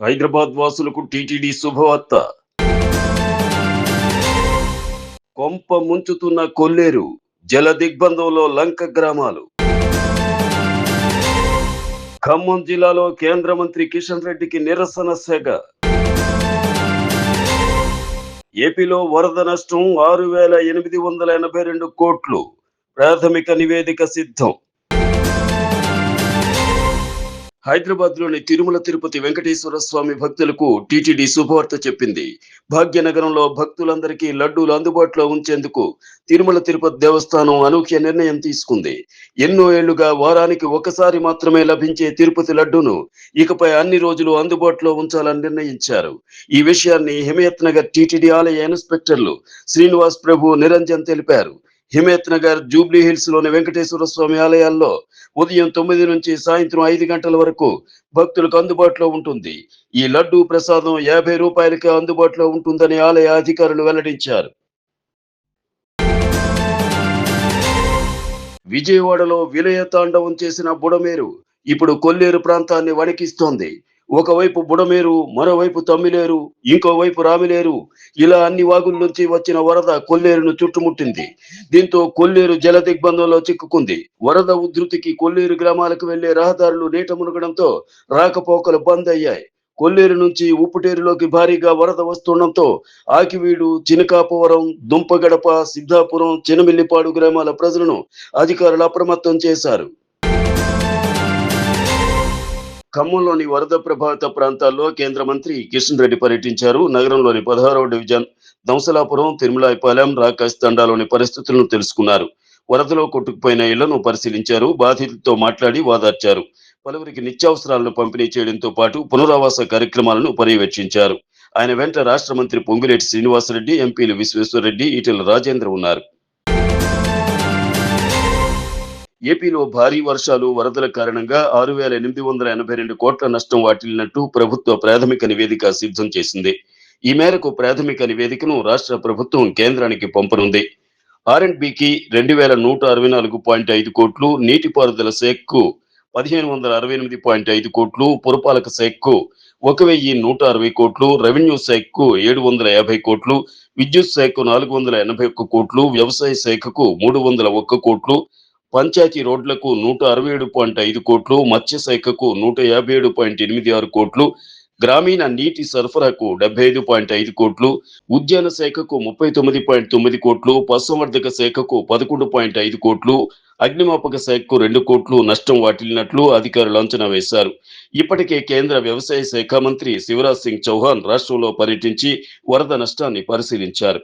హైదరాబాద్ వాసులకు టీటీడీ శుభవార్త. కొంప ముంచుతున్న కొల్లేరు, జల దిగ్బంధంలో లంక గ్రామాలు. ఖమ్మం జిల్లాలో కేంద్ర మంత్రి కిషన్ రెడ్డికి నిరసన సెగ. ఏపీలో వరద నష్టం 6,882 కోట్లు. ప్రాథమిక నివేదిక సిద్ధం. హైదరాబాద్ లోని తిరుమల తిరుపతి వెంకటేశ్వర స్వామి భక్తులకు టీటీడీ శుభవార్త చెప్పింది. భాగ్యనగరంలో భక్తులందరికీ లడ్డూలు అందుబాటులో ఉంచేందుకు తిరుమల తిరుపతి దేవస్థానం అనూహ్య నిర్ణయం తీసుకుంది. ఎన్నో ఏళ్లుగా వారానికి ఒకసారి మాత్రమే లభించే తిరుపతి లడ్డూను ఇకపై అన్ని రోజులు అందుబాటులో ఉంచాలని నిర్ణయించారు. ఈ విషయాన్ని హిమయత్ నగర్ టీటీడీ ఆలయ ఇన్స్పెక్టర్లు శ్రీనివాస్ ప్రభు నిరంజన్ తెలిపారు. హిమయత్ నగర్, జూబ్లీ హిల్స్ లోని వెంకటేశ్వర స్వామి ఆలయాల్లో ఉదయం 9 నుంచి సాయంత్రం 5 గంటల వరకు భక్తులకు అందుబాటులో ఉంటుంది. ఈ లడ్డూ ప్రసాదం 50 రూపాయలకే అందుబాటులో ఉంటుందని ఆలయ అధికారులు వెల్లడించారు. విజయవాడలో విలయ తాండవం చేసిన బుడమేరు ఇప్పుడు కొల్లేరు ప్రాంతాన్ని వణికిస్తోంది. ఒకవైపు బుడమేరు, మరోవైపు తమ్మిలేరు, ఇంకోవైపు రామిలేరు, ఇలా అన్ని వాగుల నుంచి వచ్చిన వరద కొల్లేరును చుట్టుముట్టింది. దీంతో కొల్లేరు జల దిగ్బంధంలో చిక్కుకుంది. వరద ఉధృతికి కొల్లేరు గ్రామాలకు వెళ్లే రహదారులు నీట మునగడంతో రాకపోకలు బంద్ అయ్యాయి. కొల్లేరు నుంచి ఉప్పుటేరులోకి భారీగా వరద వస్తుండటంతో ఆకివీడు, చినకాపవరం, దుంపగడప, సిద్ధాపురం, చినమిల్లిపాడు గ్రామాల ప్రజలను అధికారులు అప్రమత్తం చేశారు. ఖమ్మంలోని వరద ప్రభావిత ప్రాంతాల్లో కేంద్ర మంత్రి కిషన్ రెడ్డి పర్యటించారు. నగరంలోని 16వ డివిజన్ దంసలాపురం, తిరుమలాయపాలెం, రాకాశ్ తండాలోని పరిస్థితులను తెలుసుకున్నారు. వరదలో కొట్టుకుపోయిన ఇళ్లను పరిశీలించారు. బాధితులతో మాట్లాడి వాదార్చారు. పలువురికి నిత్యావసరాలను పంపిణీ చేయడంతో పాటు పునరావాస కార్యక్రమాలను పర్యవేక్షించారు. ఆయన వెంట రాష్ట్ర మంత్రి పొంగులేటి శ్రీనివాసరెడ్డి, ఎంపీలు విశ్వేశ్వరరెడ్డి, ఈటెల రాజేంద్ర ఉన్నారు. ఏపీలో భారీ వర్షాలు, వరదల కారణంగా 6,882 కోట్ల నష్టం వాటిల్లినట్టు ప్రభుత్వ ప్రాథమిక నివేదిక సిద్ధం చేసింది. ఈ మేరకు ప్రాథమిక నివేదికను రాష్ట్ర ప్రభుత్వం కేంద్రానికి పంపనుంది. R&Bకి 2,164.5 కోట్లు, నీటిపారుదల శాఖకు 1,568.5 కోట్లు, పురపాలక శాఖకు 1,160 కోట్లు, రెవెన్యూ శాఖకు 750 కోట్లు, విద్యుత్ శాఖకు 481 కోట్లు, వ్యవసాయ శాఖకు 301 కోట్లు, పంచాయతీ రోడ్లకు 167.5 కోట్లు, మత్స్య శాఖకు 157.86 కోట్లు, గ్రామీణ నీటి సరఫరాకు 75.5 కోట్లు, ఉద్యాన శాఖకు 39.9 కోట్లు, పశుసంవర్ధక శాఖకు 11.5 కోట్లు, అగ్నిమాపక శాఖకు 2 కోట్లు నష్టం వాటిల్లినట్లు అధికారులు అంచనా వేశారు. ఇప్పటికే కేంద్ర వ్యవసాయ శాఖ మంత్రి శివరాజ్ సింగ్ చౌహాన్ రాష్ట్రంలో పర్యటించి వరద నష్టాన్ని పరిశీలించారు.